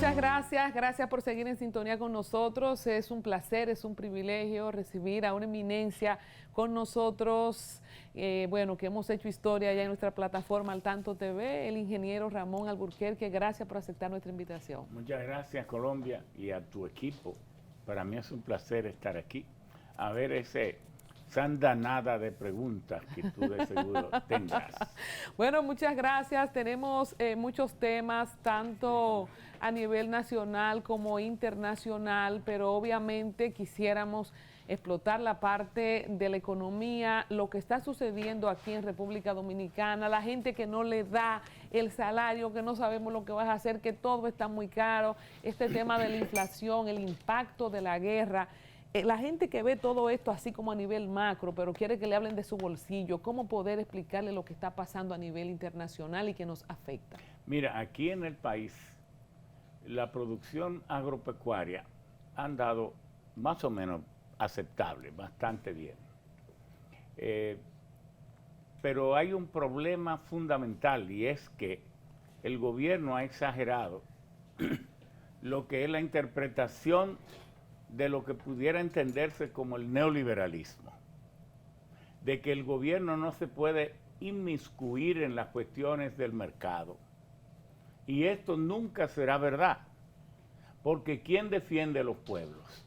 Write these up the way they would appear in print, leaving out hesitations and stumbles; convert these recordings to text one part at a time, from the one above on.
Muchas gracias por seguir en sintonía con nosotros. Es un placer, es un privilegio recibir a una eminencia con nosotros, bueno, que hemos hecho historia ya en nuestra plataforma Al Tanto TV, el ingeniero Ramón Alburquerque. Gracias por aceptar nuestra invitación. Muchas gracias, Colombia, y a tu equipo. Para mí es un placer estar aquí. A ver esa andanada de preguntas que tú de seguro tendrás. Bueno, muchas gracias. Tenemos muchos temas, tanto a nivel nacional como internacional, pero obviamente quisiéramos explotar la parte de la economía, lo que está sucediendo aquí en República Dominicana, la gente que no le da el salario, que no sabemos lo que vas a hacer, que todo está muy caro, este tema de la inflación, el impacto de la guerra. La gente que ve todo esto así como a nivel macro, pero quiere que le hablen de su bolsillo, ¿cómo poder explicarle lo que está pasando a nivel internacional y que nos afecta? Mira, aquí en el país, la producción agropecuaria ha andado más o menos aceptable, bastante bien. Pero hay un problema fundamental y es que el gobierno ha exagerado lo que es la interpretación de lo que pudiera entenderse como el neoliberalismo, de que el gobierno no se puede inmiscuir en las cuestiones del mercado. Y esto nunca será verdad, porque ¿quién defiende a los pueblos?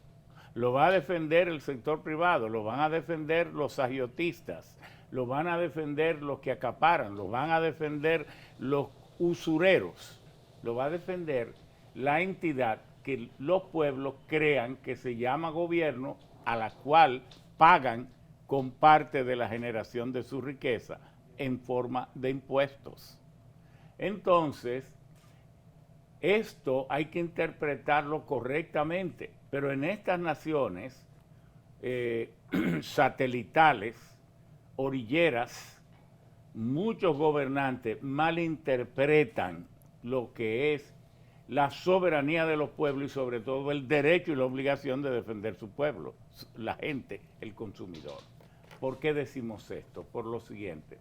Lo va a defender el sector privado, lo van a defender los agiotistas, lo van a defender los que acaparan, lo van a defender los usureros, lo va a defender la entidad que los pueblos crean que se llama gobierno, a la cual pagan con parte de la generación de su riqueza en forma de impuestos. Entonces, esto hay que interpretarlo correctamente, pero en estas naciones satelitales, orilleras, muchos gobernantes malinterpretan lo que es la soberanía de los pueblos y sobre todo el derecho y la obligación de defender su pueblo, la gente, el consumidor. ¿Por qué decimos esto? Por lo siguiente.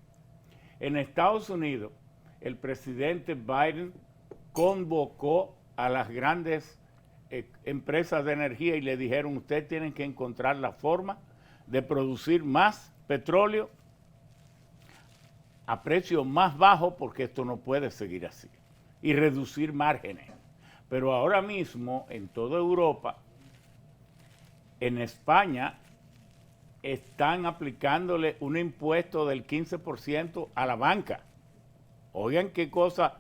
En Estados Unidos, el presidente Biden convocó a las grandes empresas de energía y le dijeron, ustedes tienen que encontrar la forma de producir más petróleo a precio más bajo porque esto no puede seguir así y reducir márgenes. Pero ahora mismo en toda Europa, en España, están aplicándole un impuesto del 15% a la banca. Oigan qué cosa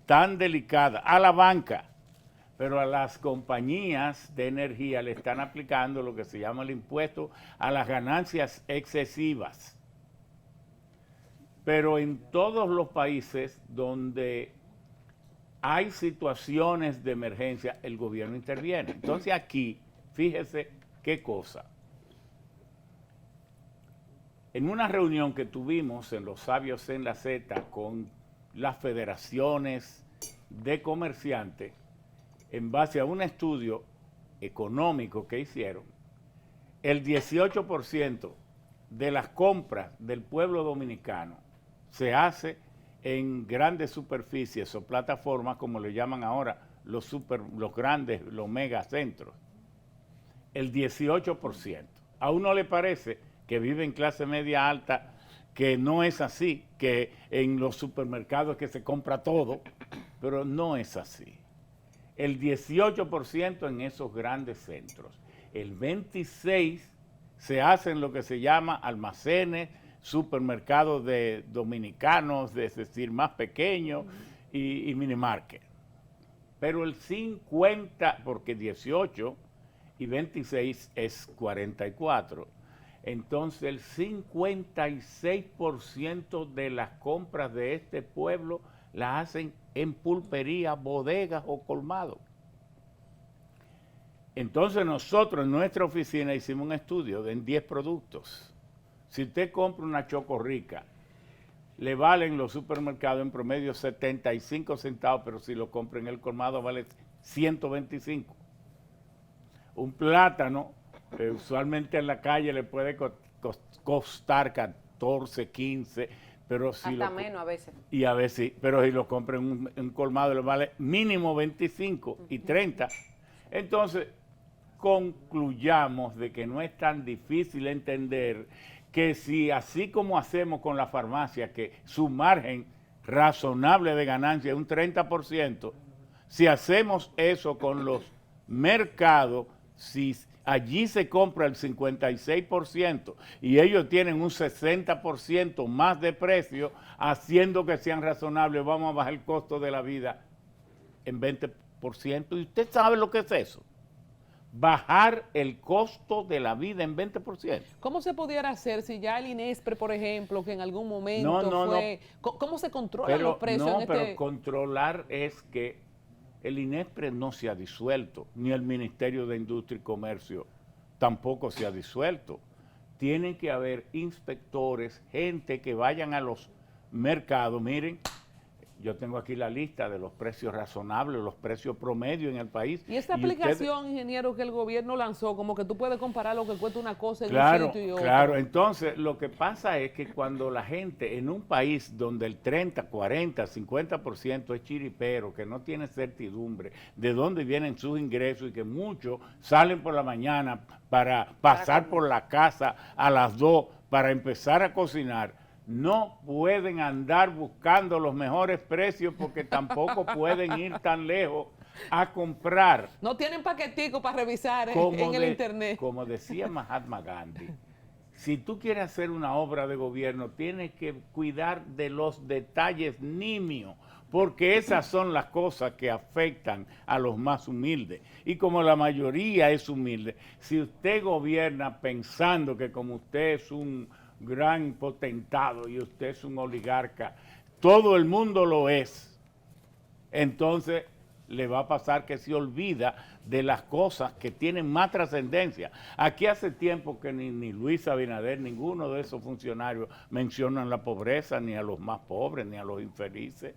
tan delicada, a la banca. Pero a las compañías de energía le están aplicando lo que se llama el impuesto a las ganancias excesivas. Pero en todos los países donde hay situaciones de emergencia, el gobierno interviene. Entonces aquí, fíjese qué cosa. En una reunión que tuvimos en Los Sabios en la Z con las federaciones de comerciantes, en base a un estudio económico que hicieron, el 18% de las compras del pueblo dominicano se hace en grandes superficies o plataformas, como le llaman ahora, los grandes, los megacentros. El 18%. ¿A uno le parece que vive en clase media alta que no es así, que en los supermercados que se compra todo? Pero no es así. El 18% en esos grandes centros. El 26% se hace en lo que se llama almacenes, supermercados de dominicanos, es decir, más pequeños, y minimarket. Pero el 50%, porque 18 y 26 es 44, entonces el 56% de las compras de este pueblo las hacen en pulperías, bodegas o colmados. Entonces nosotros en nuestra oficina hicimos un estudio en 10 productos. Si usted compra una chocorrica, le valen los supermercados en promedio 75 centavos, pero si lo compra en el colmado vale 125. Un plátano, usualmente en la calle le puede costar 14, 15, Pero si hasta menos a veces. Y a veces sí, pero si lo compran en un colmado le vale mínimo 25 y 30. Entonces, concluyamos de que no es tan difícil entender que si así como hacemos con la farmacia, que su margen razonable de ganancia es un 30%, si hacemos eso con los mercados, si allí se compra el 56% y ellos tienen un 60% más de precio, haciendo que sean razonables, vamos a bajar el costo de la vida en 20%. ¿Y usted sabe lo que es eso? Bajar el costo de la vida en 20%. ¿Cómo se pudiera hacer si ya el INESPRE, por ejemplo, que en algún momento fue... No. ¿Cómo se controlan los precios en este...? Pero controlar es que el INESPRE no se ha disuelto, ni el Ministerio de Industria y Comercio tampoco se ha disuelto. Tienen que haber inspectores, gente que vayan a los mercados. Miren, yo tengo aquí la lista de los precios razonables, los precios promedio en el país. Y esta aplicación, ingeniero, que el gobierno lanzó, como que tú puedes comparar lo que cuesta una cosa en un sitio y otro. Claro, entonces lo que pasa es que cuando la gente en un país donde el 30, 40, 50% es chiripero, que no tiene certidumbre de dónde vienen sus ingresos y que muchos salen por la mañana para pasar por la casa a las 2 para empezar a cocinar, no pueden andar buscando los mejores precios porque tampoco pueden ir tan lejos a comprar. No tienen paquetico para revisar en el internet. Como decía Mahatma Gandhi, si tú quieres hacer una obra de gobierno, tienes que cuidar de los detalles nimios, porque esas son las cosas que afectan a los más humildes. Y como la mayoría es humilde, si usted gobierna pensando que como usted es un gran potentado y usted es un oligarca, todo el mundo lo es, entonces le va a pasar que se olvida de las cosas que tienen más trascendencia. Aquí hace tiempo que ni Luis Abinader, ninguno de esos funcionarios mencionan la pobreza, ni a los más pobres, ni a los infelices.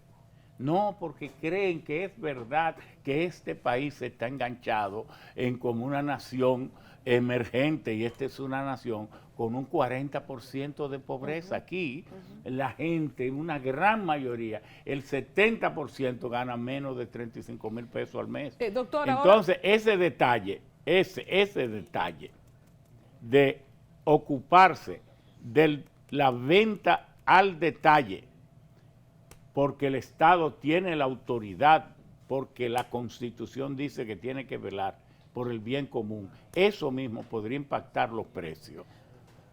No, porque creen que es verdad que este país está enganchado en como una nación emergente, y esta es una nación con un 40% de pobreza. Aquí la gente, una gran mayoría, el 70% gana menos de 35,000 pesos al mes. Doctora, entonces, ese detalle de ocuparse de la venta al detalle, porque el Estado tiene la autoridad, porque la Constitución dice que tiene que velar por el bien común, eso mismo podría impactar los precios.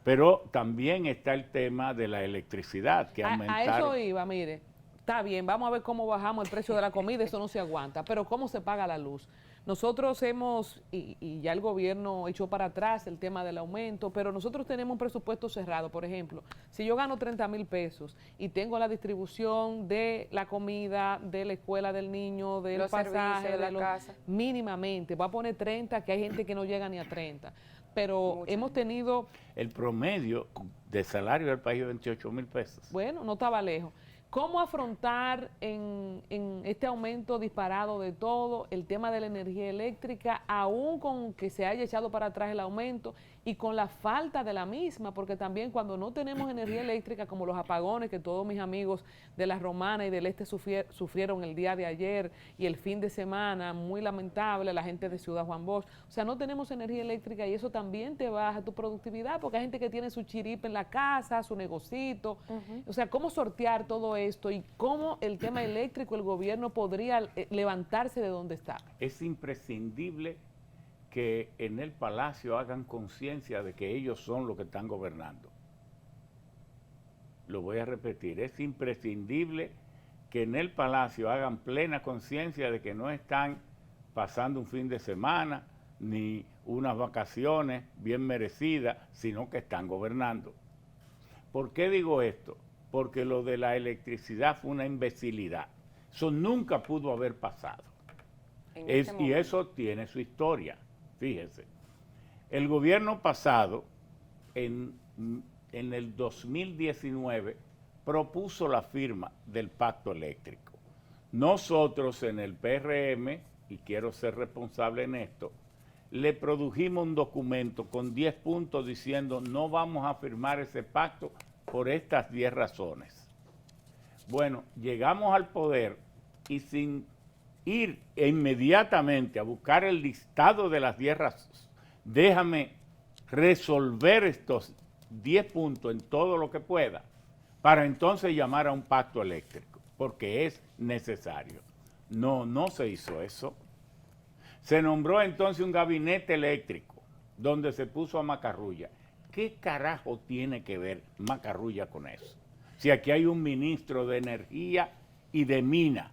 Pero también está el tema de la electricidad, que aumentaron. A eso iba, mire, está bien, vamos a ver cómo bajamos el precio de la comida, eso no se aguanta, pero ¿cómo se paga la luz? Nosotros hemos, y ya el gobierno echó para atrás el tema del aumento, pero nosotros tenemos un presupuesto cerrado. Por ejemplo, si yo gano 30,000 pesos y tengo la distribución de la comida, de la escuela del niño, del pasaje, de la casa, mínimamente, voy a poner 30, que hay gente que no llega ni a 30. Pero hemos tenido... El promedio de salario del país es 28,000 pesos. Bueno, no estaba lejos. ¿Cómo afrontar en este aumento disparado de todo el tema de la energía eléctrica, aún con que se haya echado para atrás el aumento y con la falta de la misma? Porque también cuando no tenemos energía eléctrica, como los apagones que todos mis amigos de la Romana y del Este sufrieron el día de ayer y el fin de semana, muy lamentable, la gente de Ciudad Juan Bosch, o sea, no tenemos energía eléctrica y eso también te baja tu productividad, porque hay gente que tiene su chiripa en la casa, su negocito, o sea, ¿cómo sortear todo esto y cómo el tema eléctrico el gobierno podría levantarse de donde está? Es imprescindible que en el Palacio hagan conciencia de que ellos son los que están gobernando. Lo voy a repetir, es imprescindible que en el Palacio hagan plena conciencia de que no están pasando un fin de semana ni unas vacaciones bien merecidas, sino que están gobernando. ¿Por qué digo esto? Porque lo de la electricidad fue una imbecilidad. Eso nunca pudo haber pasado. Y eso tiene su historia. Fíjese, el gobierno pasado, en el 2019, propuso la firma del pacto eléctrico. Nosotros en el PRM, y quiero ser responsable en esto, le produjimos un documento con 10 puntos diciendo no vamos a firmar ese pacto por estas 10 razones. Bueno, llegamos al poder y sin ir inmediatamente a buscar el listado de las 10 razones, déjame resolver estos 10 puntos en todo lo que pueda, para entonces llamar a un pacto eléctrico, porque es necesario. No se hizo eso. Se nombró entonces un gabinete eléctrico, donde se puso a Macarrulla. ¿Qué carajo tiene que ver Macarrulla con eso? Si aquí hay un ministro de Energía y de Mina.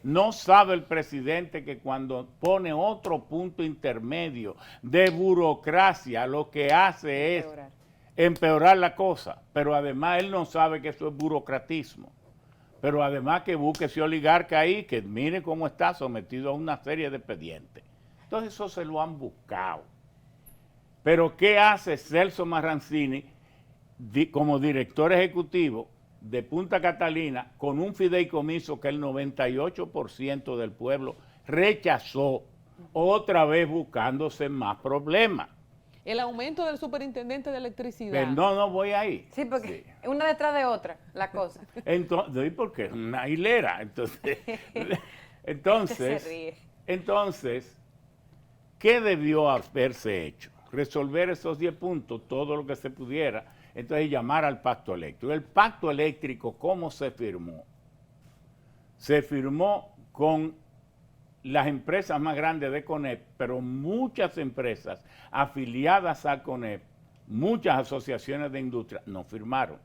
No sabe el presidente que cuando pone otro punto intermedio de burocracia, lo que hace es empeorar la cosa. Pero además él no sabe que eso es burocratismo. Pero además que busque ese oligarca ahí, que mire cómo está sometido a una serie de expedientes. Entonces eso se lo han buscado. Pero ¿qué hace Celso Marrancini como director ejecutivo de Punta Catalina con un fideicomiso que el 98% del pueblo rechazó, otra vez buscándose más problemas? El aumento del superintendente de electricidad. Pero no voy ahí. Sí, porque una detrás de otra, la cosa. Entonces, porque es una hilera. Entonces, ¿qué debió haberse hecho? Resolver esos 10 puntos, todo lo que se pudiera, entonces llamar al pacto eléctrico. El pacto eléctrico, ¿cómo se firmó? Se firmó con las empresas más grandes de CONEP, pero muchas empresas afiliadas a CONEP, muchas asociaciones de industria, no firmaron.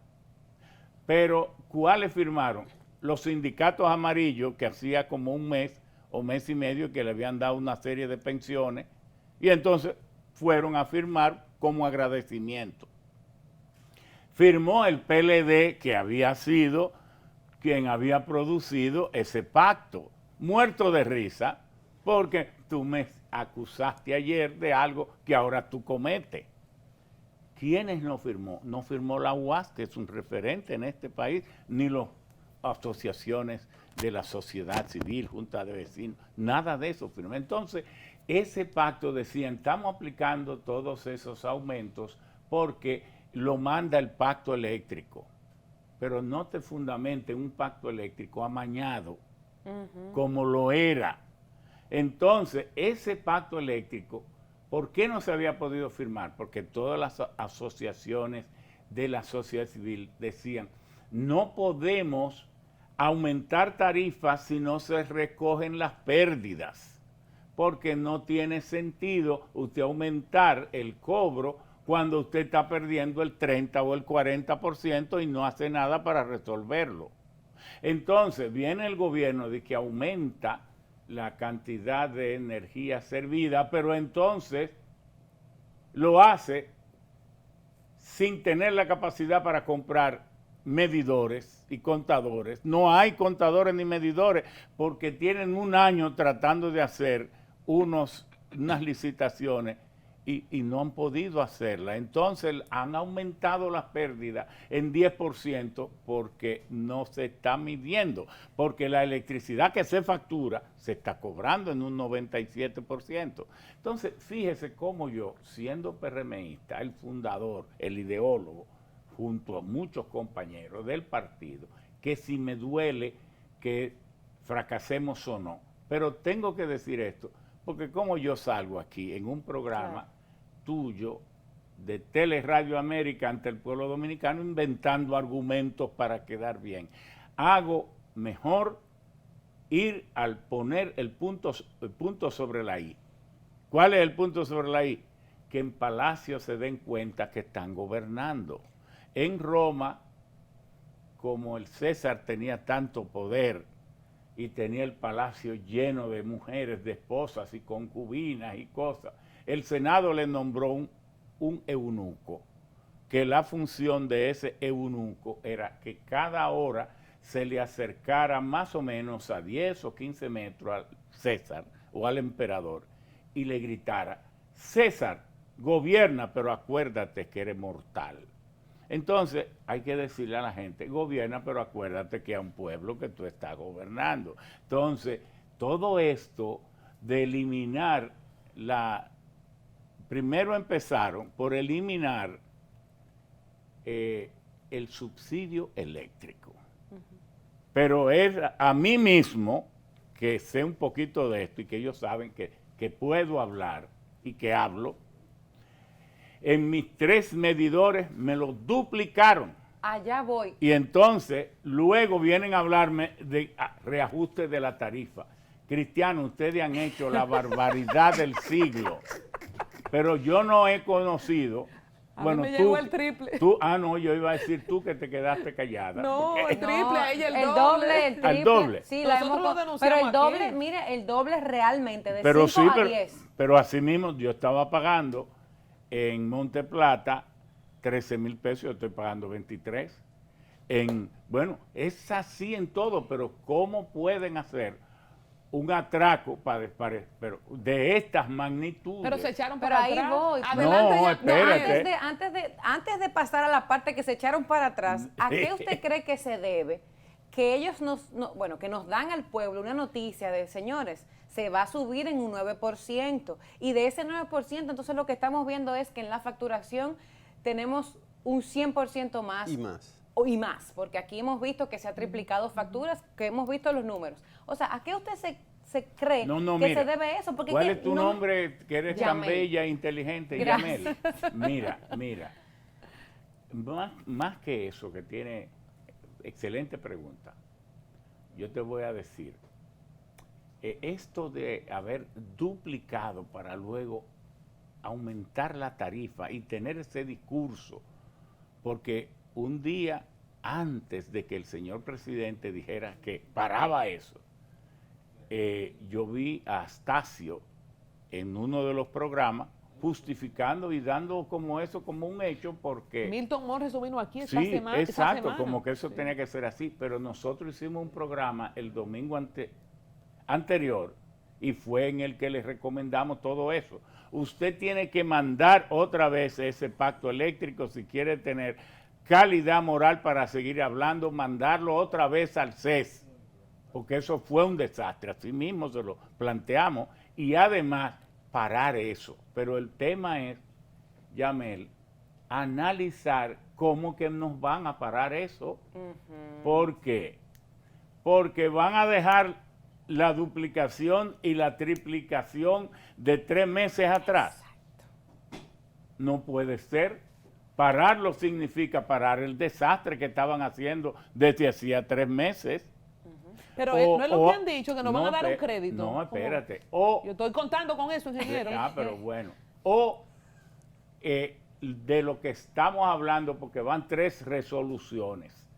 Pero, ¿cuáles firmaron? Los sindicatos amarillos, que hacía como un mes o mes y medio que le habían dado una serie de pensiones, y entonces fueron a firmar como agradecimiento. Firmó el PLD, que había sido quien había producido ese pacto, muerto de risa, porque tú me acusaste ayer de algo que ahora tú cometes. ¿Quiénes no firmó? No firmó la UAS, que es un referente en este país, ni las asociaciones de la sociedad civil, junta de vecinos, nada de eso firmó. Entonces, ese pacto decían, estamos aplicando todos esos aumentos porque lo manda el pacto eléctrico, pero no te fundamente un pacto eléctrico amañado, como lo era. Entonces, ese pacto eléctrico, ¿por qué no se había podido firmar? Porque todas las asociaciones de la sociedad civil decían, no podemos aumentar tarifas si no se recogen las pérdidas, porque no tiene sentido usted aumentar el cobro cuando usted está perdiendo el 30 o el 40% y no hace nada para resolverlo. Entonces viene el gobierno de que aumenta la cantidad de energía servida, pero entonces lo hace sin tener la capacidad para comprar medidores y contadores. No hay contadores ni medidores porque tienen un año tratando de hacer unas licitaciones y no han podido hacerla. Entonces han aumentado las pérdidas en 10% porque no se está midiendo, porque la electricidad que se factura se está cobrando en un 97%. Entonces, fíjese cómo yo, siendo PRMista, el fundador, el ideólogo, junto a muchos compañeros del partido, que si me duele que fracasemos o no, pero tengo que decir esto, porque como yo salgo aquí en un programa tuyo de Teleradio América ante el pueblo dominicano inventando argumentos para quedar bien, hago mejor ir al poner el punto sobre la I. ¿Cuál es el punto sobre la I? Que en Palacio se den cuenta que están gobernando. En Roma, como el César tenía tanto poder y tenía el palacio lleno de mujeres, de esposas y concubinas y cosas, el Senado le nombró un eunuco, que la función de ese eunuco era que cada hora se le acercara más o menos a 10 o 15 metros al César o al emperador y le gritara, César, gobierna, pero acuérdate que eres mortal. Entonces, hay que decirle a la gente, gobierna, pero acuérdate que hay un pueblo que tú estás gobernando. Entonces, todo esto de eliminar primero empezaron por eliminar el subsidio eléctrico. pero es a mí mismo, que sé un poquito de esto y que ellos saben que puedo hablar y que hablo, en mis 3 medidores me lo duplicaron. Allá voy. Y entonces luego vienen a hablarme de reajuste de la tarifa. Cristiano, ustedes han hecho la barbaridad del siglo, pero yo no he conocido. A mí me llegó el triple. No, yo iba a decir tú que te quedaste callada. No, el triple, No, a ella el doble, doble. el triple. Al doble. Sí, Nosotros lo pero denunciamos el doble, aquí. mire, el doble realmente, de Pero 5 sí, a 10. pero así mismo yo estaba pagando en Monte Plata 13,000 pesos, yo estoy pagando 23. Bueno, es así en todo, pero ¿cómo pueden hacer un atraco pero de estas magnitudes? Pero se echaron Pero para ahí atrás. voy. Adelante, No, ya- espérate. Antes de pasar a la parte que se echaron para atrás, ¿a qué usted cree que se debe que ellos que nos dan al pueblo una noticia de, señores, se va a subir en un 9%, y de ese 9%, entonces lo que estamos viendo es que en la facturación tenemos un 100% más. Y más. Y más, porque aquí hemos visto que se ha triplicado facturas, que hemos visto los números. O sea, ¿a qué usted se cree que mira, se debe eso? Porque ¿cuál que es tu no- nombre, que eres tan Yamel. bella e inteligente? Gracias. Yamel. Mira. Más que eso, que tiene excelente pregunta, yo te voy a decir, esto de haber duplicado para luego aumentar la tarifa y tener ese discurso, porque un día antes de que el señor presidente dijera que paraba eso, yo vi a Astacio en uno de los programas justificando y dando como eso como un hecho, porque Milton Morris vino aquí esta sí, semana. exacto, como que eso tenía que ser así, pero nosotros hicimos un programa el domingo anterior y fue en el que les recomendamos todo eso. Usted tiene que mandar otra vez ese pacto eléctrico si quiere tener calidad moral para seguir hablando, mandarlo otra vez al CES, porque eso fue un desastre, así mismo se lo planteamos, y además parar eso. Pero el tema es, Yamel, analizar cómo que nos van a parar eso. ¿Por qué? Porque van a dejar la duplicación y la triplicación de 3 meses atrás. No puede ser. Pararlo significa parar el desastre que estaban haciendo desde hacía 3 meses. Pero no es lo que han dicho, que nos van a dar un crédito. No, Como- espérate. Yo estoy contando con eso, ingeniero. Pero bueno. De lo que estamos hablando, porque van 3 resoluciones.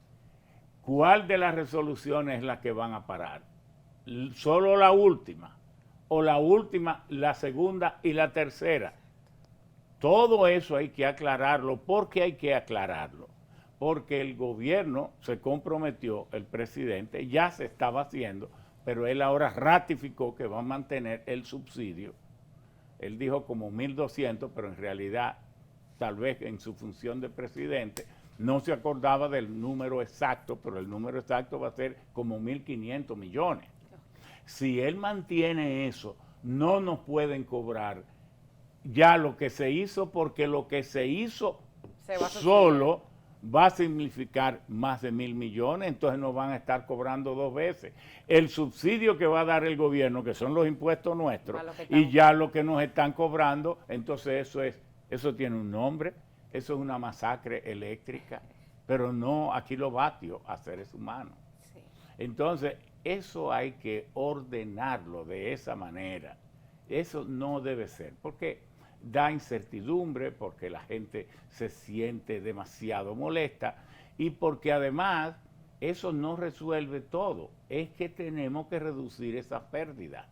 ¿Cuál de las resoluciones es la que van a parar? ¿Solo la última? ¿O la última, la segunda y la tercera? Todo eso hay que aclararlo. ¿Por qué hay que aclararlo? Porque el gobierno se comprometió, el presidente, ya se estaba haciendo, pero él ahora ratificó que va a mantener el subsidio. Él dijo como 1.200, pero en realidad, tal vez en su función de presidente, no se acordaba del número exacto, pero el número exacto va a ser como 1.500 millones. Si él mantiene eso, no nos pueden cobrar ya lo que se hizo, porque lo que se hizo Se va a solo va a significar más de 1.000 millones, entonces nos van a estar cobrando 2 veces. El subsidio que va a dar el gobierno, que son los impuestos nuestros, y ya lo que nos están cobrando, entonces eso tiene un nombre, eso es una masacre eléctrica, pero no a kilovatios, a seres humanos. Sí. Entonces, eso hay que ordenarlo de esa manera. Eso no debe ser, porque da incertidumbre, porque la gente se siente demasiado molesta y porque además eso no resuelve todo. Es que tenemos que reducir esa pérdida.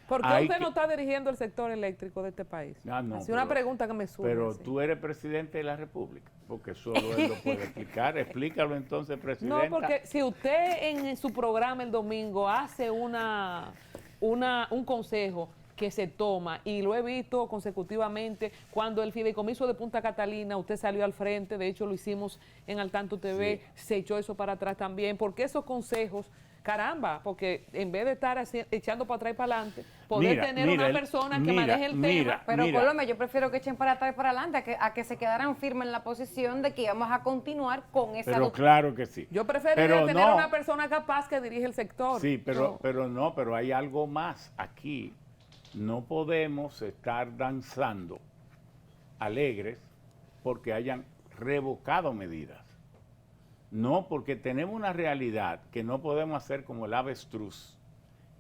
¿Por qué Hay usted que- no está dirigiendo el sector eléctrico de este país? Ah, no, Así una pero- pregunta que me surge. Pero así. tú eres presidente de la República, porque solo él lo puede explicar. Explícalo entonces, presidenta. No, porque si usted en su programa el domingo hace un consejo que se toma, y lo he visto consecutivamente, cuando el fideicomiso de Punta Catalina, usted salió al frente, de hecho lo hicimos en Al Tanto TV, Sí. se echó eso para atrás también, porque esos consejos caramba, porque en vez de estar echando para atrás y para adelante, poder tener una persona que maneje el tema. Pero Colombia, yo prefiero que echen para atrás y para adelante a que se quedaran firmes en la posición de que íbamos a continuar con esa Pero claro que sí. Yo preferiría tener una persona capaz que dirige el sector. Sí, pero hay algo más aquí. No podemos estar danzando alegres porque hayan revocado medidas. No, porque tenemos una realidad que no podemos hacer como el avestruz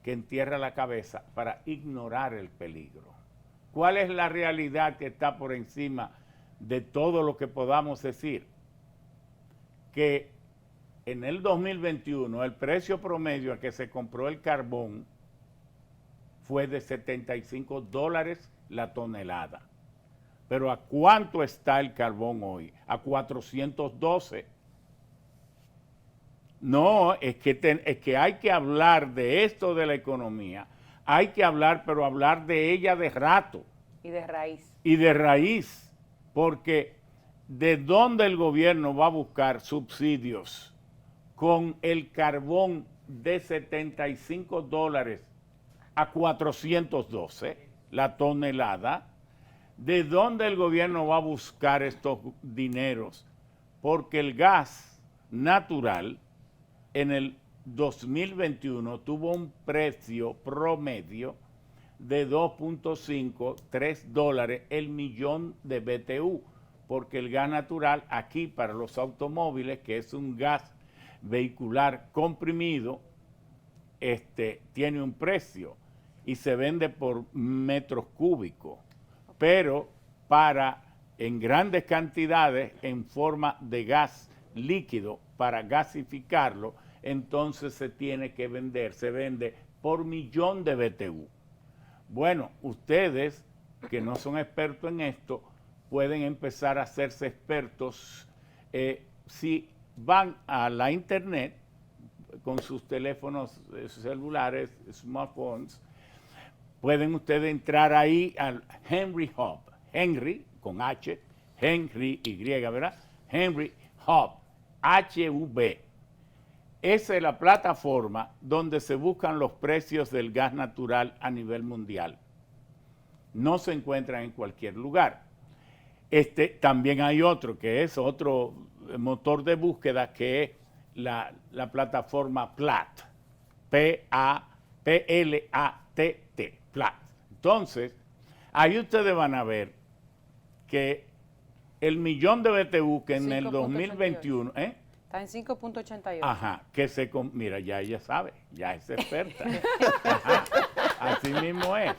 que entierra la cabeza para ignorar el peligro. ¿Cuál es la realidad que está por encima de todo lo que podamos decir? Que en el 2021 el precio promedio a que se compró el carbón fue de $75 la tonelada. Pero ¿a cuánto está el carbón hoy? A 412. No, es que hay que hablar de esto de la economía. Hay que hablar, pero hablar de ella de rato. Y de raíz. Y de raíz. Porque ¿de dónde el gobierno va a buscar subsidios con el carbón de $75 a 412 la tonelada? ¿De dónde el gobierno va a buscar estos dineros? Porque el gas natural en el 2021 tuvo un precio promedio de 2.5, $3 el millón de BTU, porque el gas natural aquí para los automóviles, que es un gas vehicular comprimido, tiene un precio y se vende por metros cúbicos, pero en grandes cantidades en forma de gas líquido para gasificarlo, entonces se vende por millón de BTU. Bueno, ustedes que no son expertos en esto, pueden empezar a hacerse expertos si van a la internet con sus teléfonos celulares, smartphones, pueden ustedes entrar ahí al Henry Hub, Henry con H, Henry Y, ¿verdad? Henry Hub, HV. Esa es la plataforma donde se buscan los precios del gas natural a nivel mundial. No se encuentran en cualquier lugar. También hay otro, que es otro motor de búsqueda, que es la plataforma PLAT, P-L-A-T-T, PLAT. Entonces, ahí ustedes van a ver que el millón de BTU que en el 2021... Está en 5.88. Ajá, mira, ya ella sabe, ya es experta. Ajá, así mismo es.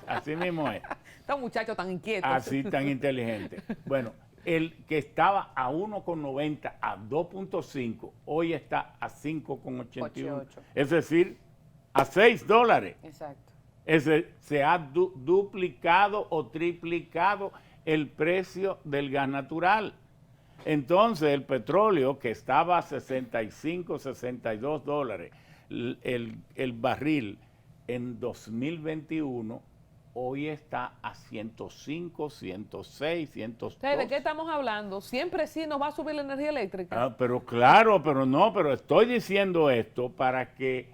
Estos muchachos tan inquietos. Así tan inteligente. Bueno, el que estaba a 1,90 a 2.5, hoy está a 5,81. Es decir, a $6. Exacto. Se ha duplicado o triplicado el precio del gas natural. Entonces, el petróleo, que estaba a 65, $62 el barril en 2021, hoy está a 105, 106, 102. ¿De qué estamos hablando? ¿Siempre sí nos va a subir la energía eléctrica? Pero claro, pero estoy diciendo esto para que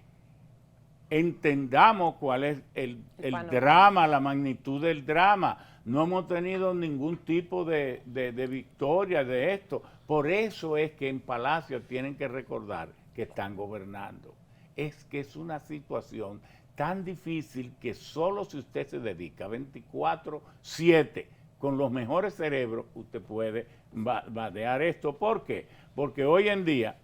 entendamos cuál es el drama, la magnitud del drama. No hemos tenido ningún tipo de victoria de esto. Por eso es que en Palacio tienen que recordar que están gobernando. Es que es una situación tan difícil que solo si usted se dedica 24/7 con los mejores cerebros, usted puede vadear esto. ¿Por qué? Porque hoy en día,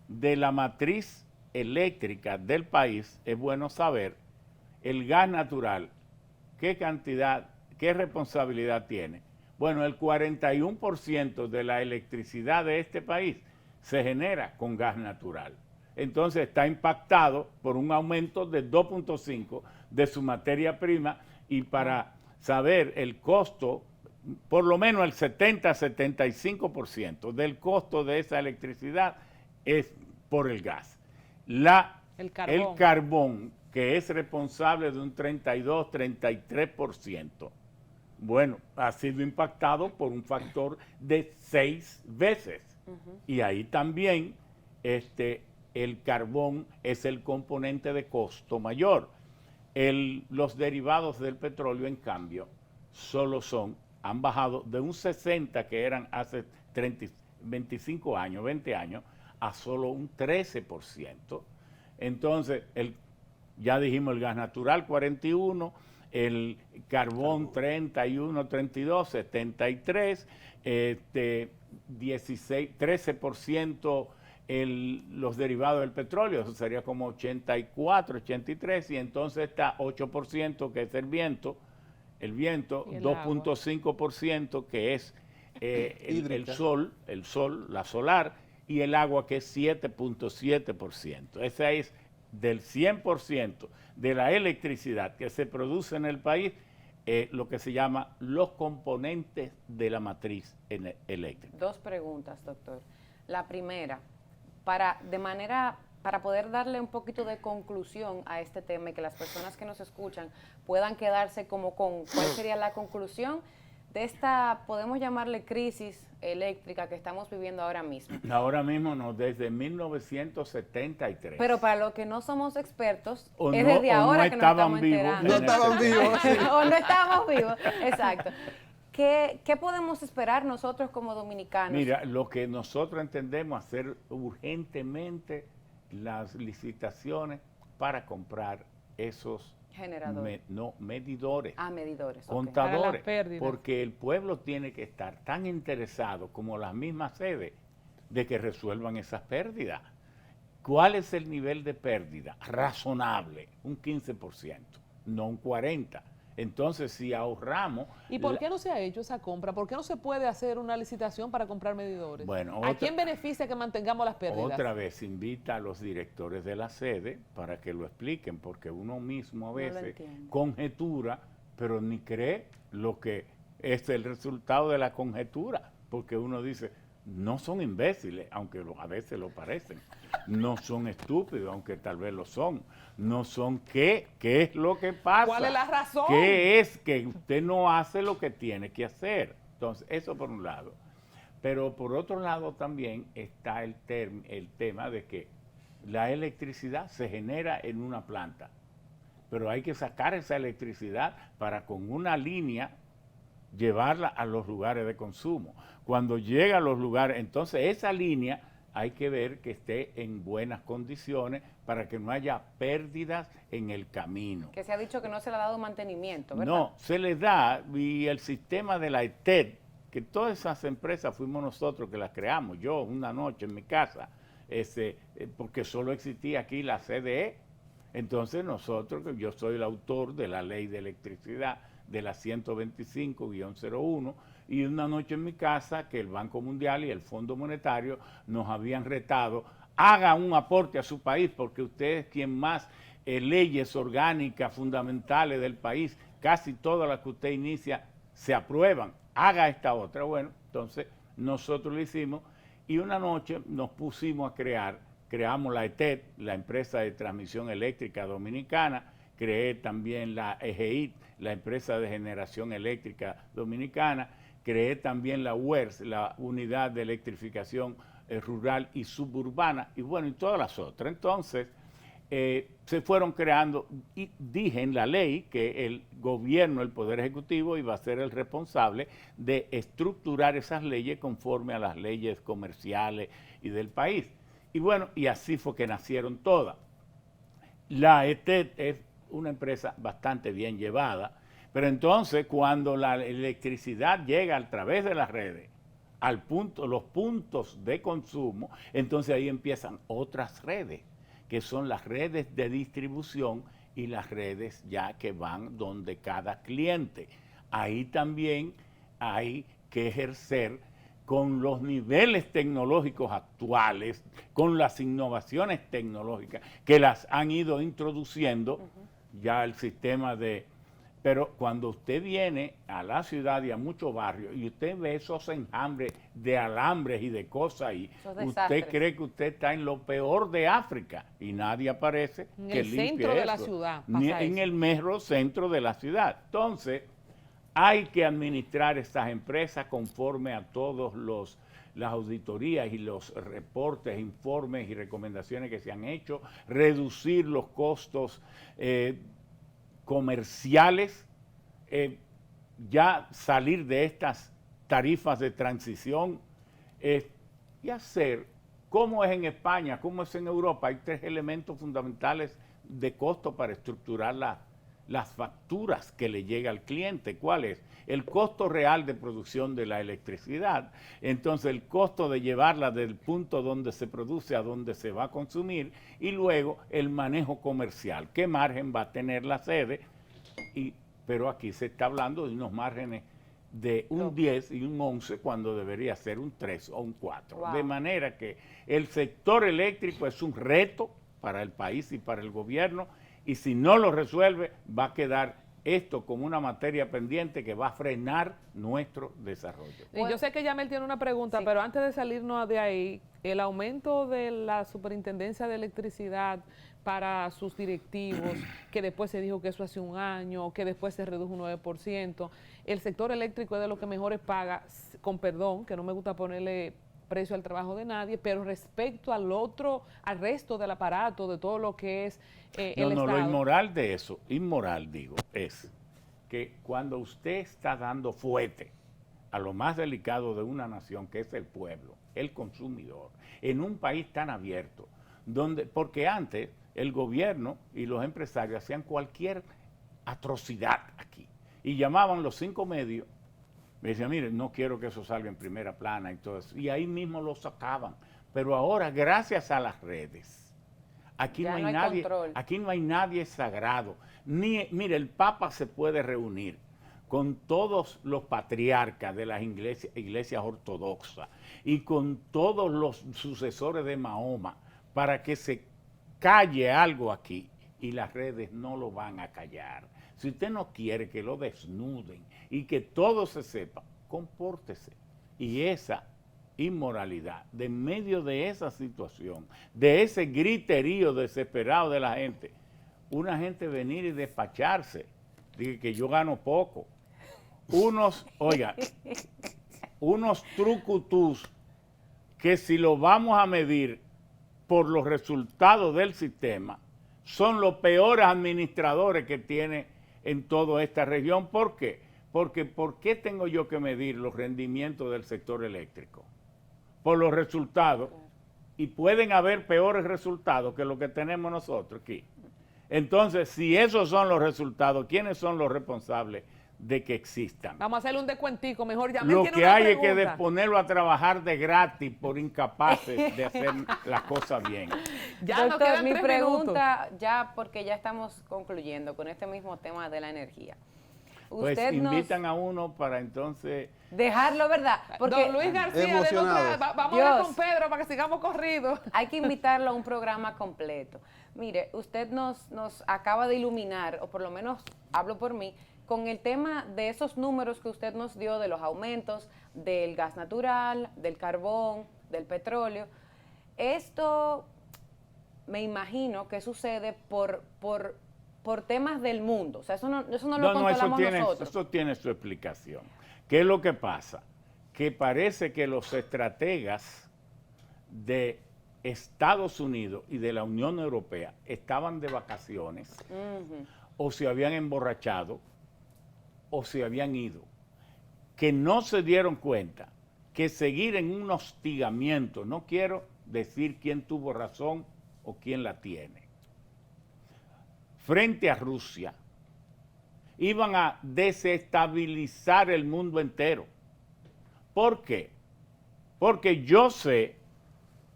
de la matriz eléctrica del país, es bueno saber el gas natural, qué cantidad, qué responsabilidad tiene. Bueno, el 41% de la electricidad de este país se genera con gas natural. Entonces está impactado por un aumento de 2.5 de su materia prima, y para saber el costo, por lo menos el 70-75% del costo de esa electricidad es por el gas. El carbón, que es responsable de un 32-33%, bueno, ha sido impactado por un factor de 6 veces. Y ahí también el carbón es el componente de costo mayor. Los derivados del petróleo, en cambio, han bajado de un 60 que eran hace 25 años, 20 años, a solo un 13%. Entonces, ya dijimos el gas natural 41, el carbón 31, 32, 73, 13% los derivados del petróleo, eso sería como 84, 83, y entonces está 8% que es el viento 2.5% que es el sol, la solar, y el agua que es 7.7%. Esa es del 100% de la electricidad que se produce en el país, lo que se llama los componentes de la matriz eléctrica. 2 preguntas, doctor. La primera, para poder darle un poquito de conclusión a este tema y que las personas que nos escuchan puedan quedarse como con cuál sería la conclusión de esta, podemos llamarle crisis eléctrica que estamos viviendo ahora mismo. Ahora mismo no, desde 1973. Pero para los que no somos expertos, es desde ahora que nos estamos enterando. No estaban vivos. O no estábamos vivos, exacto. ¿Qué podemos esperar nosotros como dominicanos? Mira, lo que nosotros entendemos hacer urgentemente las licitaciones para comprar esos generadores. Medidores. Medidores. Contadores. Porque el pueblo tiene que estar tan interesado como las mismas sedes de que resuelvan esas pérdidas. ¿Cuál es el nivel de pérdida? Razonable, un 15%, no un 40%. Entonces, si ahorramos... ¿Y por qué no se ha hecho esa compra? ¿Por qué no se puede hacer una licitación para comprar medidores? Bueno, ¿A quién beneficia que mantengamos las pérdidas? Otra vez invita a los directores de la sede para que lo expliquen, porque uno mismo a veces conjetura, pero ni cree lo que es el resultado de la conjetura, porque uno dice, no son imbéciles, aunque a veces lo parecen. No son estúpidos, aunque tal vez lo son. No son ¿qué es lo que pasa? ¿Cuál es la razón? ¿Qué es que usted no hace lo que tiene que hacer? Entonces, eso por un lado. Pero por otro lado también está el tema de que la electricidad se genera en una planta, pero hay que sacar esa electricidad para con una línea llevarla a los lugares de consumo. Cuando llega a los lugares, entonces esa línea hay que ver que esté en buenas condiciones para que no haya pérdidas en el camino. Que se ha dicho que no se le ha dado mantenimiento, ¿verdad? No, se les da, y el sistema de la ETED, que todas esas empresas fuimos nosotros que las creamos, yo una noche en mi casa, porque solo existía aquí la CDE. Entonces nosotros, yo soy el autor de la ley de electricidad, de la 125-01, y una noche en mi casa que el Banco Mundial y el Fondo Monetario nos habían retado, haga un aporte a su país porque usted es quien más leyes orgánicas fundamentales del país, casi todas las que usted inicia se aprueban, haga esta otra. Bueno, entonces nosotros lo hicimos y una noche nos pusimos a creamos la ETED, la empresa de transmisión eléctrica dominicana, creé también la EGEIT, la empresa de generación eléctrica dominicana, creé también la UERS, la Unidad de Electrificación Rural y Suburbana, y bueno, y todas las otras. Entonces, se fueron creando, y dije en la ley que el gobierno, el Poder Ejecutivo, iba a ser el responsable de estructurar esas leyes conforme a las leyes comerciales y del país. Y bueno, y así fue que nacieron todas. La ETED es una empresa bastante bien llevada, pero entonces cuando la electricidad llega a través de las redes, los puntos de consumo, entonces ahí empiezan otras redes, que son las redes de distribución y las redes ya que van donde cada cliente. Ahí también hay que ejercer con los niveles tecnológicos actuales, con las innovaciones tecnológicas que las han ido introduciendo, ya el sistema de... Pero cuando usted viene a la ciudad y a muchos barrios y usted ve esos enjambres de alambres y de cosas ahí, usted cree que usted está en lo peor de África y nadie aparece que limpie eso. En el centro de la ciudad. En el mero centro de la ciudad. Entonces, hay que administrar estas empresas conforme a todos los las auditorías y los reportes, informes y recomendaciones que se han hecho, reducir los costos comerciales, ya salir de estas tarifas de transición y hacer, como es en España, como es en Europa, hay 3 elementos fundamentales de costo para estructurar las facturas que le llega al cliente. ¿Cuál es? El costo real de producción de la electricidad, entonces el costo de llevarla del punto donde se produce a donde se va a consumir, y luego el manejo comercial. ¿Qué margen va a tener la sede? Pero aquí se está hablando de unos márgenes de un 10 y un 11 cuando debería ser un 3 o un 4. Wow. De manera que el sector eléctrico es un reto para el país y para el gobierno, y si no lo resuelve va a quedar esto como una materia pendiente que va a frenar nuestro desarrollo. Y yo sé que Yamel tiene una pregunta, Sí. pero antes de salirnos de ahí, el aumento de la Superintendencia de Electricidad para sus directivos, que después se dijo que eso hace un año, que después se redujo un 9%, el sector eléctrico es de lo que mejores paga, con perdón, que no me gusta ponerle precio al trabajo de nadie, pero respecto al resto del aparato, de todo lo que es el No, Estado. lo inmoral de eso, inmoral digo, es que cuando usted está dando fuete a lo más delicado de una nación, que es el pueblo, el consumidor, en un país tan abierto, porque antes el gobierno y los empresarios hacían cualquier atrocidad aquí y llamaban los 5 medios, me decían, mire, no quiero que eso salga en primera plana y todo eso, y ahí mismo lo sacaban. Pero ahora, gracias a las redes, aquí Ya no no hay hay nadie, control. aquí no hay nadie sagrado. Mire, el Papa se puede reunir con todos los patriarcas de las iglesias ortodoxas y con todos los sucesores de Mahoma para que se calle algo aquí, y las redes no lo van a callar. Si usted no quiere que lo desnuden y que todo se sepa, compórtese. Y esa inmoralidad, de medio de esa situación, de ese griterío desesperado de la gente, una gente venir y despacharse, dice que yo gano poco. Unos trucutús que si lo vamos a medir por los resultados del sistema, son los peores administradores que tiene en toda esta región. ¿Por qué? Porque ¿por qué tengo yo que medir los rendimientos del sector eléctrico? Por los resultados. Y pueden haber peores resultados que lo que tenemos nosotros aquí. Entonces, si esos son los resultados, ¿quiénes son los responsables de que existan? Vamos a hacerle un descuentico, mejor Yamel Lo tiene que una hay es que pregunta. ponerlo a trabajar de gratis por incapaces de hacer las cosas bien. Ya nos Doctor, quedan mi 3 pregunta, ya porque ya estamos concluyendo con este mismo tema de la energía. Pues Usted invitan a uno para entonces... dejarlo, ¿verdad? Porque Don Luis García, Emocionado. vamos a ver Dios. con Pedro para que sigamos corridos. hay que invitarlo a un programa completo. Mire, usted nos acaba de iluminar, o por lo menos hablo por mí, con el tema de esos números que usted nos dio de los aumentos del gas natural, del carbón, del petróleo. Esto me imagino que sucede por temas del mundo. O sea, eso no lo controlamos nosotros. Eso tiene su explicación. ¿Qué es lo que pasa? Que parece que los estrategas de Estados Unidos y de la Unión Europea estaban de vacaciones, o se habían emborrachado, o se habían ido, que no se dieron cuenta que seguir en un hostigamiento, no quiero decir quién tuvo razón o quién la tiene, frente a Rusia, iban a desestabilizar el mundo entero. ¿Por qué? Porque yo sé,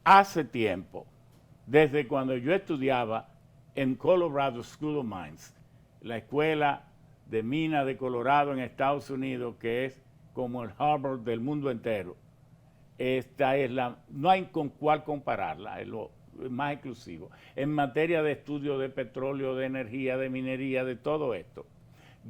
hace tiempo, desde cuando yo estudiaba en Colorado School of Mines, la escuela de minas de Colorado en Estados Unidos, que es como el Harvard del mundo entero. Esta es no hay con cuál compararla, es lo más exclusivo. En materia de estudio de petróleo, de energía, de minería, de todo esto.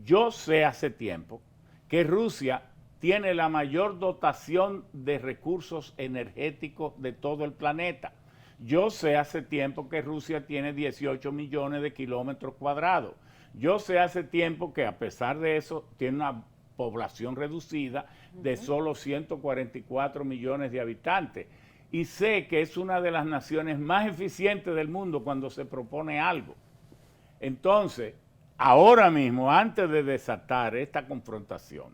Yo sé hace tiempo que Rusia tiene la mayor dotación de recursos energéticos de todo el planeta. Yo sé hace tiempo que Rusia tiene 18 millones de kilómetros cuadrados. Yo sé hace tiempo que a pesar de eso tiene una población reducida de solo 144 millones de habitantes. Y sé que es una de las naciones más eficientes del mundo cuando se propone algo. Entonces, ahora mismo, antes de desatar esta confrontación,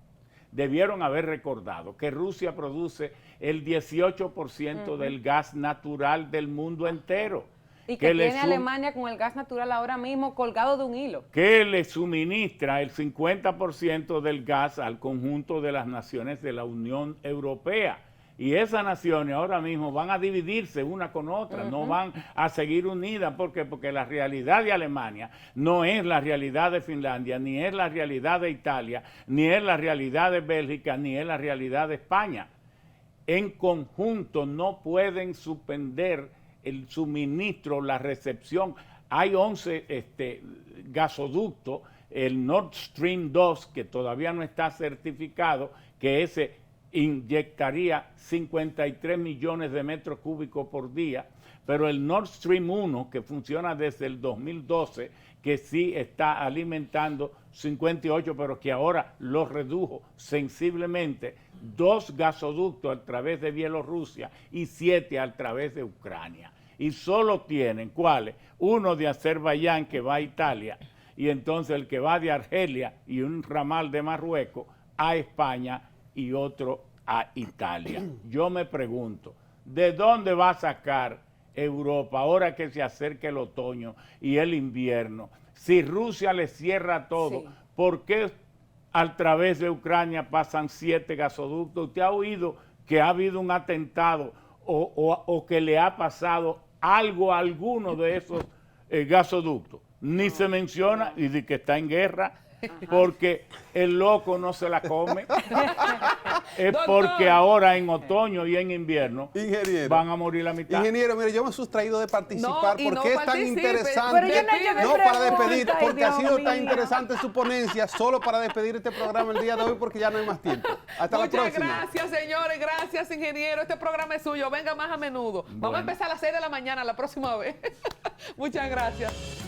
debieron haber recordado que Rusia produce el 18% del gas natural del mundo entero. Y que tiene Alemania con el gas natural ahora mismo colgado de un hilo. Que le suministra el 50% del gas al conjunto de las naciones de la Unión Europea. Y esas naciones ahora mismo van a dividirse una con otra, no van a seguir unidas. ¿Por qué? Porque la realidad de Alemania no es la realidad de Finlandia, ni es la realidad de Italia, ni es la realidad de Bélgica, ni es la realidad de España. En conjunto no pueden suspender el suministro, la recepción. Hay 11 gasoductos, el Nord Stream 2, que todavía no está certificado, que ese inyectaría 53 millones de metros cúbicos por día, pero el Nord Stream 1, que funciona desde el 2012, que sí está alimentando 58, pero que ahora lo redujo sensiblemente, 2 gasoductos a través de Bielorrusia y 7 a través de Ucrania. Y solo tienen, ¿cuáles? Uno de Azerbaiyán que va a Italia, y entonces el que va de Argelia y un ramal de Marruecos a España y otro a Italia. Yo me pregunto, ¿de dónde va a sacar Europa ahora que se acerca el otoño y el invierno? Si Rusia le cierra todo, ¿por qué a través de Ucrania pasan 7 gasoductos? ¿Usted ha oído que ha habido un atentado o que le ha pasado algo a alguno de esos gasoductos? Ni se menciona y de que está en guerra. Porque el loco no se la come. Es porque ahora en otoño y en invierno van a morir la mitad. Ingeniero, mire, yo me he sustraído de participar porque es tan interesante. Pero yo no para despedir, porque ha sido tan interesante su ponencia, solo para despedir este programa el día de hoy porque ya no hay más tiempo. Hasta la próxima. Muchas gracias, señores. Gracias, ingeniero. Este programa es suyo. Venga más a menudo. Vamos a empezar a las 6 de la mañana la próxima vez. Muchas gracias.